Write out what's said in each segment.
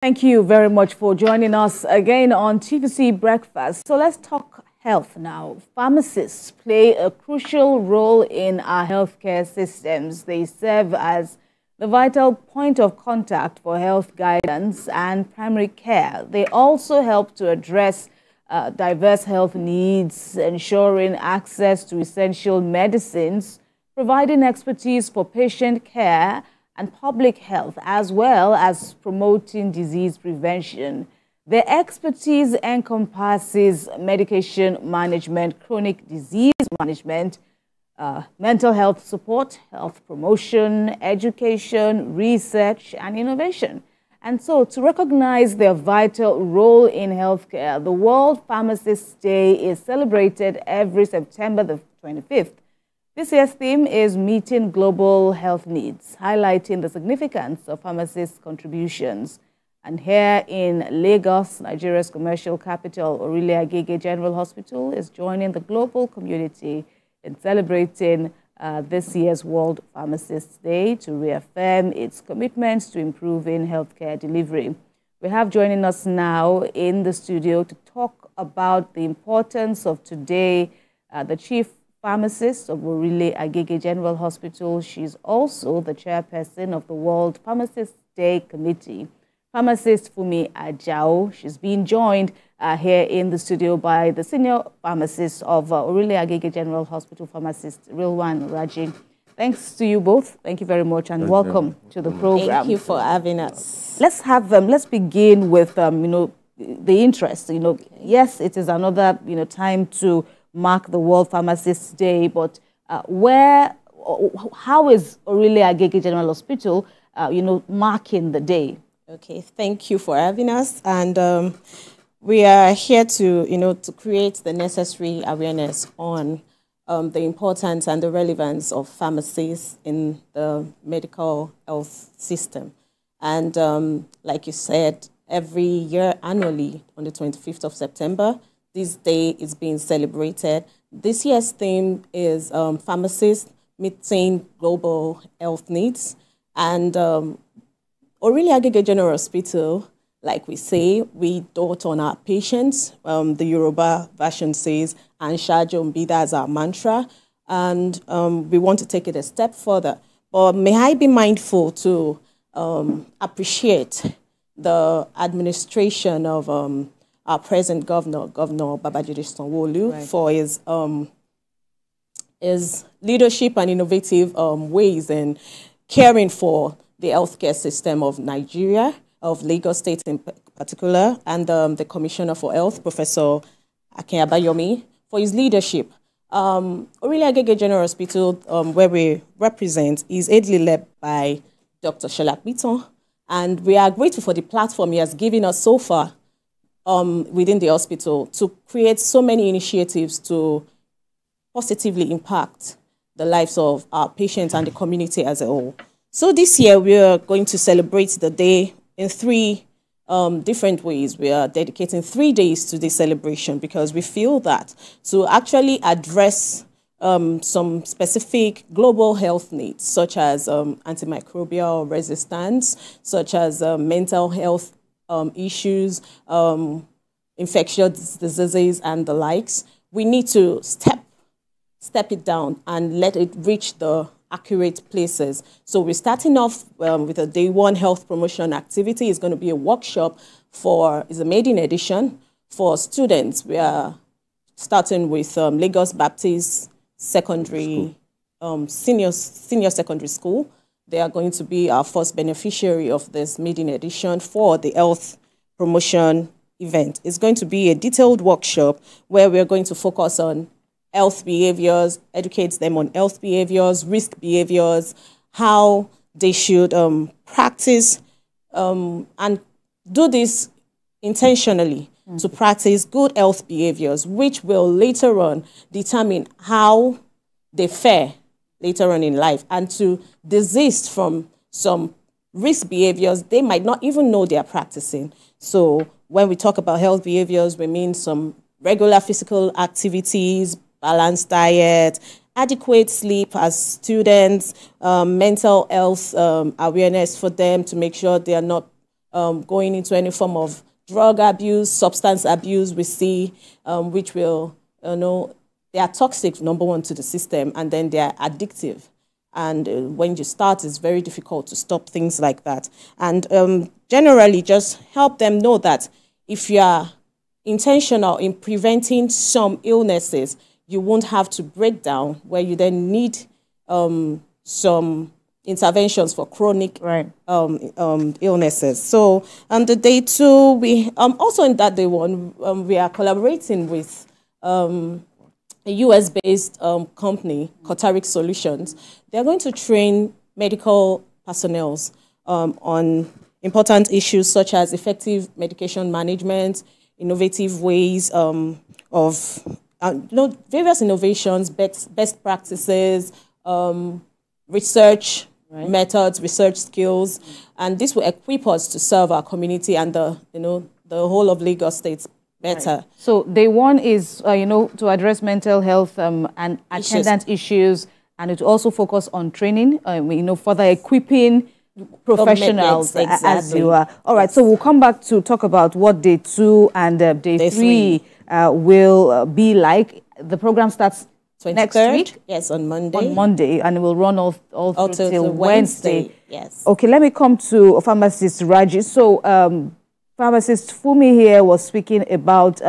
Thank you very much for joining us again on TVC Breakfast. So let's talk health now. Pharmacists play a crucial role in our healthcare systems. They serve as the vital point of contact for health guidance and primary care. They also help to address diverse health needs, ensuring access to essential medicines, providing expertise for patient care and public health, as well as promoting disease prevention. Their expertise encompasses medication management, chronic disease management, mental health support, health promotion, education, research, and innovation. And so, to recognize their vital role in healthcare, the World Pharmacists Day is celebrated every September the 25th. This year's theme is Meeting Global Health Needs, highlighting the significance of pharmacists' contributions. And here in Lagos, Nigeria's commercial capital, Orile Agege General Hospital is joining the global community in celebrating this year's World Pharmacists Day to reaffirm its commitments to improving healthcare delivery. We have joining us now in the studio to talk about the importance of today, the Chief Pharmacist of Orile Agege General Hospital. She's also the chairperson of the World Pharmacist Day Committee. Pharmacist Fumi Ajao. She's been joined here in the studio by the senior pharmacist of Orile Agege General Hospital, Pharmacist Rilwan Raji. Thanks to you both. Thank you very much and welcome to the program. Thank you for having us. Let's begin with the interest. Yes, it is another time to mark the World Pharmacists Day, but how is Orile Agege General Hospital, marking the day? Okay, thank you for having us, and we are here to, to create the necessary awareness on the importance and the relevance of pharmacies in the medical health system. And like you said, every year annually on the 25th of September, this day is being celebrated. This year's theme is Pharmacists Meeting Global Health Needs. And Orile Agege General Hospital, like we say, we dote on our patients. The Yoruba version says, Anshajo Mbida as our mantra. And we want to take it a step further. But may I be mindful to appreciate the administration of our present Governor Babajide Sanwo-Olu, right, for his leadership and innovative ways in caring for the healthcare system of Nigeria, of Lagos State in particular, and the Commissioner for Health, Professor Akin Abayomi, for his leadership. Orile Agege General Hospital, where we represent, is ably led by Dr. Shelak Biton, and we are grateful for the platform he has given us so far within the hospital to create so many initiatives to positively impact the lives of our patients and the community as a whole. So this year we are going to celebrate the day in three different ways. We are dedicating 3 days to this celebration because we feel that to actually address some specific global health needs, such as antimicrobial resistance, such as mental health issues, infectious diseases, and the likes, we need to step it down and let it reach the accurate places. So we're starting off with a day one health promotion activity. It's going to be a workshop it's a maiden edition for students. We are starting with Lagos Baptist Secondary, senior secondary school. They are going to be our first beneficiary of this maiden edition for the health promotion event. It's going to be a detailed workshop where we're going to focus on health behaviors, educate them on health behaviors, risk behaviors, how they should practice and do this intentionally to practice good health behaviors, which will later on determine how they fare later on in life, and to desist from some risk behaviors they might not even know they are practicing. So when we talk about health behaviors, we mean some regular physical activities, balanced diet, adequate sleep as students, mental health awareness for them to make sure they are not going into any form of drug abuse, substance abuse, we see, which will, they are toxic, number one, to the system, and then they are addictive. And when you start, it's very difficult to stop things like that. And generally, just help them know that if you are intentional in preventing some illnesses, you won't have to break down, where you then need some interventions for chronic illnesses. So on the day 2, we also in that day 1, we are collaborating with a US-based company, Cotaric Solutions. They're going to train medical personnel on important issues such as effective medication management, innovative ways of various innovations, best practices, research methods, research skills, and this will equip us to serve our community and the whole of Lagos State better. Right. So day 1 is to address mental health and attendant issues, and it also focus on training, further equipping professionals as you are. All right, so we'll come back to talk about what day 2 and day 3 will be like. The program starts 23rd, next week. Yes, on Monday. On Monday, and it will run all through till Wednesday. Yes. Okay, let me come to Pharmacist Raji. So, Pharmacist Fumi here was speaking about,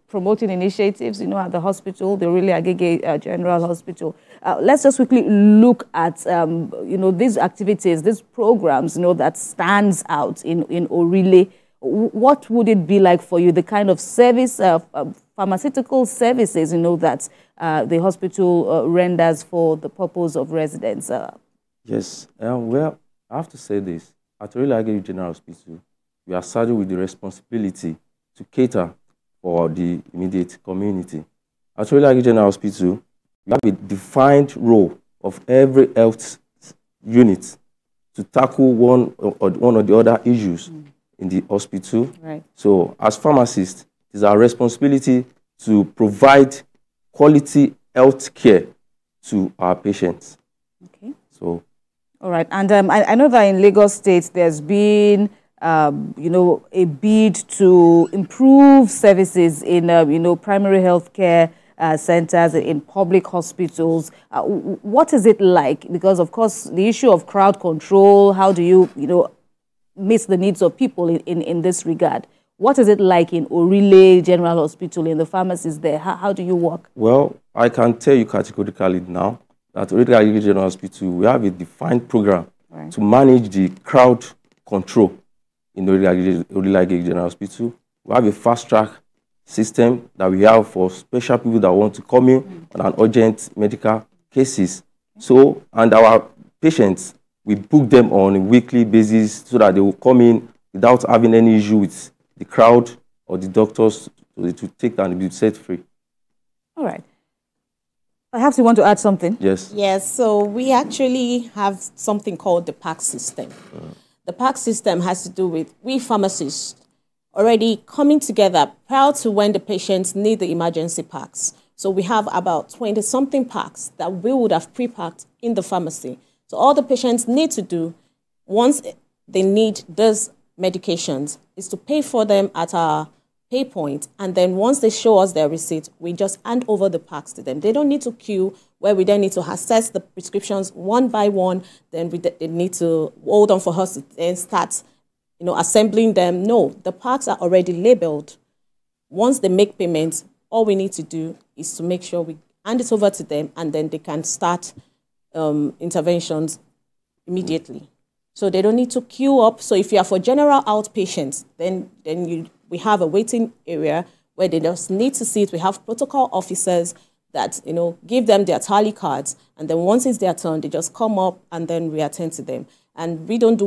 promoting initiatives, at the hospital, the Orile Agege General Hospital. Let's just quickly look at, these activities, these programs, that stands out in Orile. What would it be like for you, the kind of service, pharmaceutical services, that the hospital renders for the purpose of residents? Yes, well, I have to say this. At Orile Agege General Hospital, we are saddled with the responsibility to cater for the immediate community. At Orile Agege General Hospital, we have a defined role of every health unit to tackle one or the other issues in the hospital. Right. So, as pharmacists, it is our responsibility to provide quality health care to our patients. Okay. So, all right, and I know that in Lagos State there's been a bid to improve services in, primary health care centers, in public hospitals. What is it like? Because, of course, the issue of crowd control, how do you, meet the needs of people in this regard? What is it like in Orile General Hospital, in the pharmacies there? How do you work? Well, I can tell you categorically now that Orile General Hospital, we have a defined program to manage the crowd control in Orile General Hospital. We have a fast-track system that we have for special people that want to come in on an urgent medical cases. So, and our patients, we book them on a weekly basis so that they will come in without having any issue with the crowd or the doctors to take and be set free. All right. Perhaps you want to add something? Yes. Yes, so we actually have something called the PAC system. The PAC system has to do with we pharmacists already coming together prior to when the patients need the emergency packs. So we have about 20-something packs that we would have pre-packed in the pharmacy. So all the patients need to do once they need those medications is to pay for them at our pay point, and then once they show us their receipt, we just hand over the packs to them. They don't need to queue, where we then need to assess the prescriptions one by one. Then they need to hold on for us to then start, assembling them. No, the packs are already labeled. Once they make payments, all we need to do is to make sure we hand it over to them, and then they can start interventions immediately. So they don't need to queue up. So if you are for general outpatients, then we have a waiting area where they just need to sit. We have protocol officers that, give them their tally cards. And then once it's their turn, they just come up and then we attend to them. And we don't do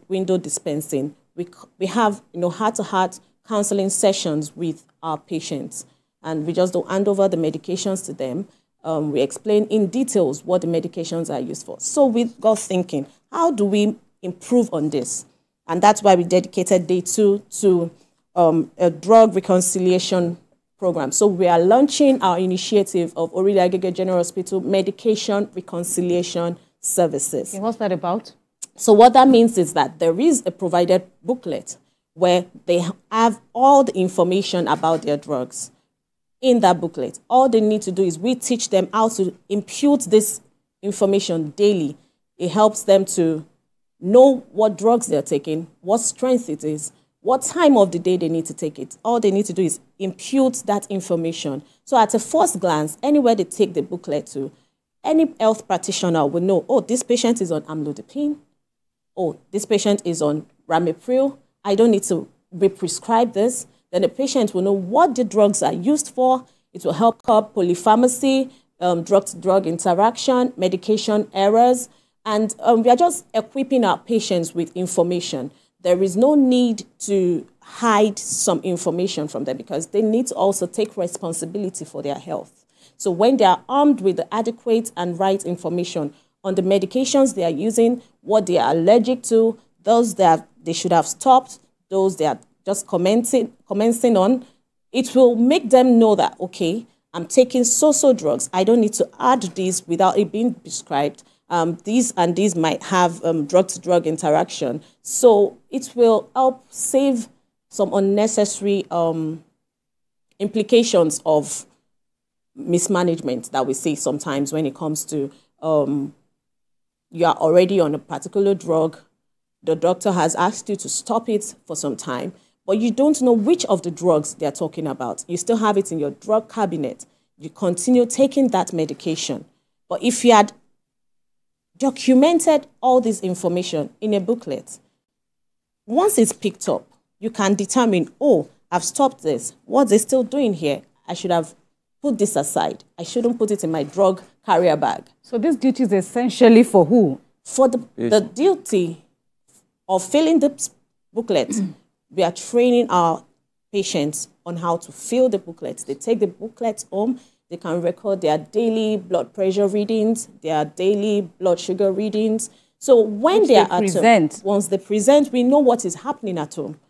window dispensing. We have, heart-to-heart counseling sessions with our patients. And we just don't hand over the medications to them. We explain in details what the medications are used for. So we got thinking, how do we improve on this? And that's why we dedicated day 2 to a drug reconciliation program. So we are launching our initiative of Orile Agege General Hospital Medication Reconciliation Services. Okay, what's that about? So what that means is that there is a provided booklet where they have all the information about their drugs in that booklet. All they need to do is we teach them how to impute this information daily. It helps them to know what drugs they're taking, what strength it is, what time of the day they need to take it. All they need to do is impute that information. So at a first glance, anywhere they take the booklet to, any health practitioner will know, oh, this patient is on amlodipine. Oh, this patient is on ramipril. I don't need to re-prescribe this. Then the patient will know what the drugs are used for. It will help curb polypharmacy, drug-to-drug interaction, medication errors. And we are just equipping our patients with information. There is no need to hide some information from them because they need to also take responsibility for their health. So when they are armed with the adequate and right information on the medications they are using, what they are allergic to, those that they should have stopped, those they are just commencing on, it will make them know that, okay, I'm taking so-so drugs. I don't need to add these without it being prescribed. These and these might have drug-to-drug interaction. So it will help save some unnecessary implications of mismanagement that we see sometimes when it comes to you are already on a particular drug. The doctor has asked you to stop it for some time, but you don't know which of the drugs they're talking about. You still have it in your drug cabinet. You continue taking that medication. But if you had documented all this information in a booklet, once it's picked up, you can determine, oh, I've stopped this. What's it still doing here? I should have put this aside. I shouldn't put it in my drug carrier bag. So this duty is essentially for who? For the duty of filling the booklet. We are training our patients on how to fill the booklets. They take the booklets home. They can record their daily blood pressure readings, their daily blood sugar readings. So when they are at home, once they present, we know what is happening at home.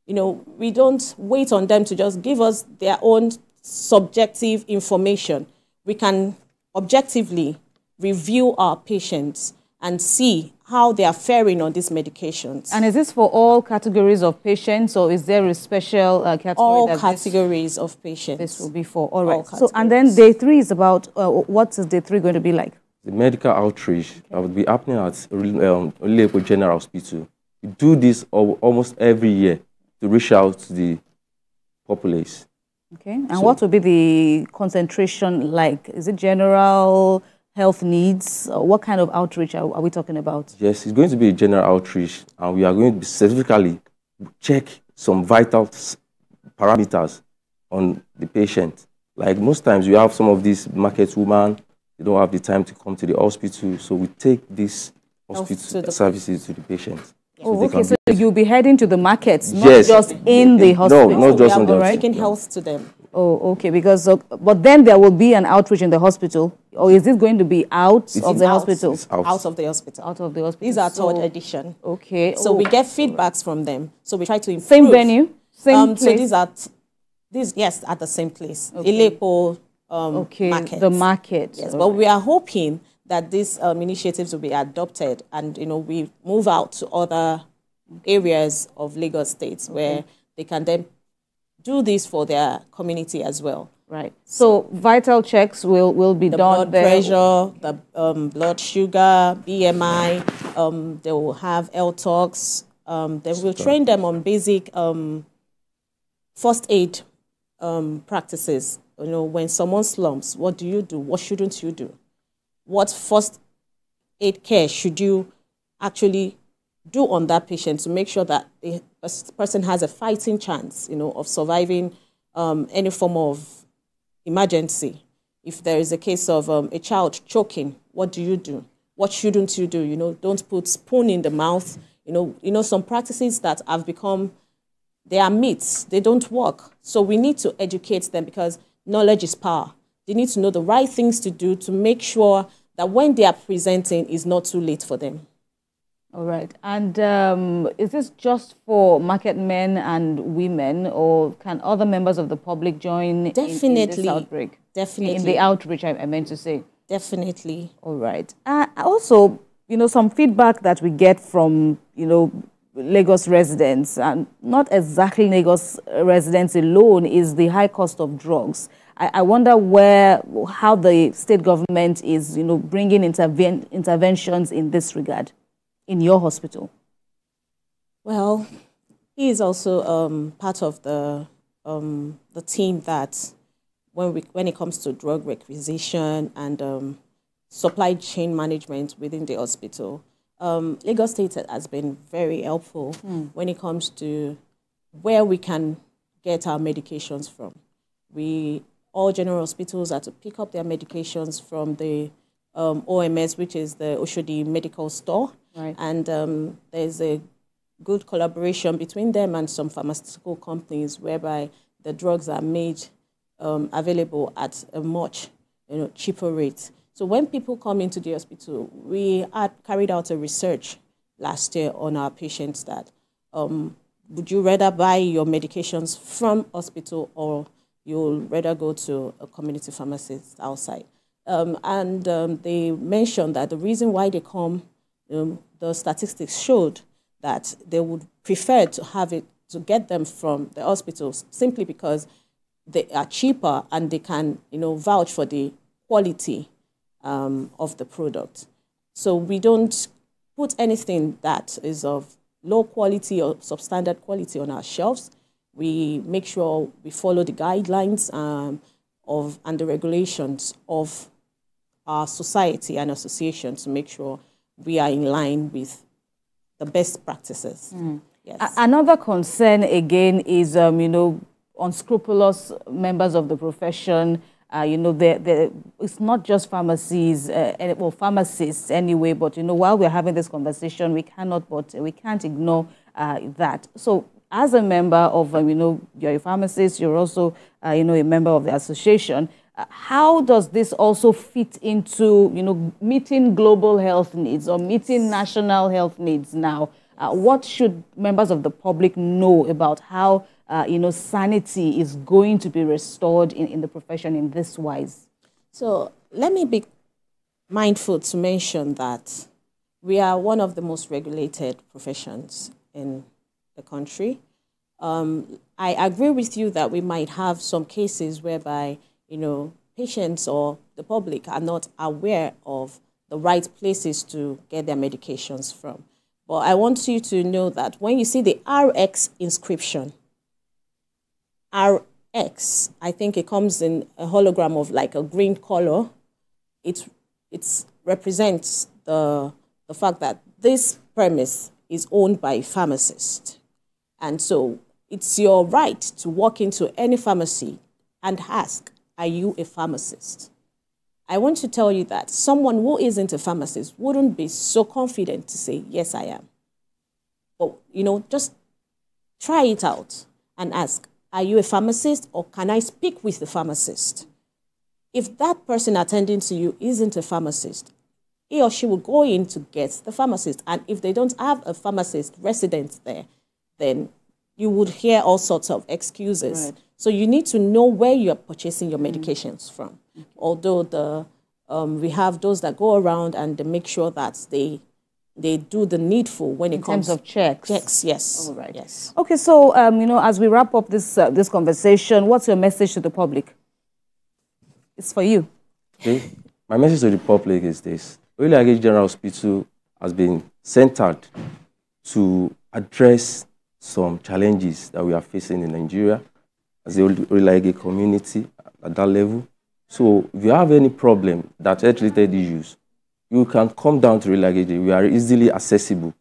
You know, we don't wait on them to just give us their own subjective information. We can objectively review our patients and see how they are faring on these medications. And is this for all categories of patients, or is there a special category? All categories of patients. This will be for, all right. So, and then day 3 is about, what is day 3 going to be like? The medical outreach that will be happening at Orile General Hospital. We do this almost every year to reach out to the populace. Okay, and what will be the concentration like? Is it general health needs? What kind of outreach are we talking about? Yes, it's going to be a general outreach, and we are going to specifically check some vital parameters on the patient. Like most times, you have some of these market women, they don't have the time to come to the hospital, so we take these hospital services to the patients. Oh, so okay, so you'll be heading to the markets, not just in the hospital? No, not just in the hospital. Taking health to them. Oh, okay, because, but then there will be an outreach in the hospital, or is it going to be out of the hospital? It's out of the hospital. Out of the hospital. These are third edition. Okay. So we get feedbacks from them. So we try to improve. Same venue? Same place? So these at the same place. Okay. Market. The market. Yes, but we are hoping that these initiatives will be adopted and, you know, we move out to other areas of Lagos State where they can then do this for their community as well. Right. So vital checks will be done blood there. Pressure, the blood sugar, BMI. They will have health talks. They will train them on basic first aid practices. You know, when someone slumps, what do you do? What shouldn't you do? What first aid care should you actually do on that patient to make sure that the person has a fighting chance, you know, of surviving any form of emergency? If there is a case of a child choking, what do you do? What shouldn't you do? You know, don't put spoon in the mouth. You know, some practices that have become, they are myths. They don't work. So we need to educate them because knowledge is power. They need to know the right things to do to make sure that when they are presenting, it's not too late for them. All right. And is this just for market men and women, or can other members of the public join in this outbreak? Definitely. In the outreach, I meant to say. Definitely. All right. Also, some feedback that we get from, Lagos residents, and not exactly Lagos residents alone, is the high cost of drugs. I wonder how the state government is, bringing interventions in this regard in your hospital. Well, he is also part of the team that when it comes to drug requisition and supply chain management within the hospital, Lagos State has been very helpful when it comes to where we can get our medications from. All general hospitals are to pick up their medications from the OMS, which is the Oshodi Medical Store. Right. And there's a good collaboration between them and some pharmaceutical companies whereby the drugs are made available at a much cheaper rate. So when people come into the hospital, we had carried out a research last year on our patients that would you rather buy your medications from hospital or you'll rather go to a community pharmacist outside? They mentioned that the reason why they come, the statistics showed that they would prefer to get them from the hospitals simply because they are cheaper and they can vouch for the quality of the product. So we don't put anything that is of low quality or substandard quality on our shelves. We make sure we follow the guidelines and the regulations of our society and association to make sure we are in line with the best practices. Yes. Another concern again is unscrupulous members of the profession. It's not just pharmacies, pharmacists anyway, but while we're having this conversation, we can't ignore that. So as a member of, you're a pharmacist, you're also, a member of the association, how does this also fit into, meeting global health needs or meeting national health needs now? What should members of the public know about how sanity is going to be restored in the profession in this wise? So let me be mindful to mention that we are one of the most regulated professions in the country. I agree with you that we might have some cases whereby, patients or the public are not aware of the right places to get their medications from. But I want you to know that when you see the RX inscription, RX, I think it comes in a hologram of like a green color. It represents the fact that this premise is owned by a pharmacist. And so it's your right to walk into any pharmacy and ask, are you a pharmacist? I want to tell you that someone who isn't a pharmacist wouldn't be so confident to say, yes, I am. But, just try it out and ask, are you a pharmacist or can I speak with the pharmacist? If that person attending to you isn't a pharmacist, he or she will go in to get the pharmacist. And if they don't have a pharmacist resident there, then you would hear all sorts of excuses. Right. So you need to know where you're purchasing your medications from. Although we have those that go around and they make sure that they do the needful when it comes in terms of checks. Checks, yes. All right. Yes. Okay, so as we wrap up this conversation, what's your message to the public? It's for you. Okay. My message to the public is this: Orile Agege General Hospital has been centered to address some challenges that we are facing in Nigeria as the Orile Agege community at that level. So if you have any problem that health-related issues, you can come down to Orile Agege. We are easily accessible.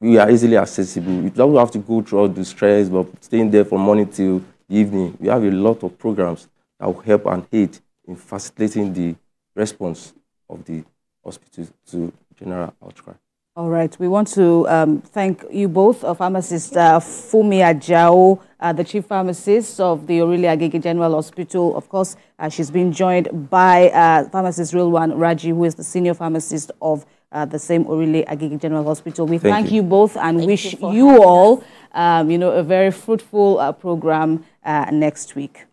You don't have to go through all the stress, but staying there from morning till evening. We have a lot of programs that will help and aid in facilitating the response of the hospital to general outcry. All right. We want to thank you both, Pharmacist Funmi Ajao, the Chief Pharmacist of the Orile Agege General Hospital. Of course, she's been joined by Pharmacist Rilwan Raji, who is the Senior Pharmacist of the same Orile Agege General Hospital. We thank you both and wish you all, a very fruitful program next week.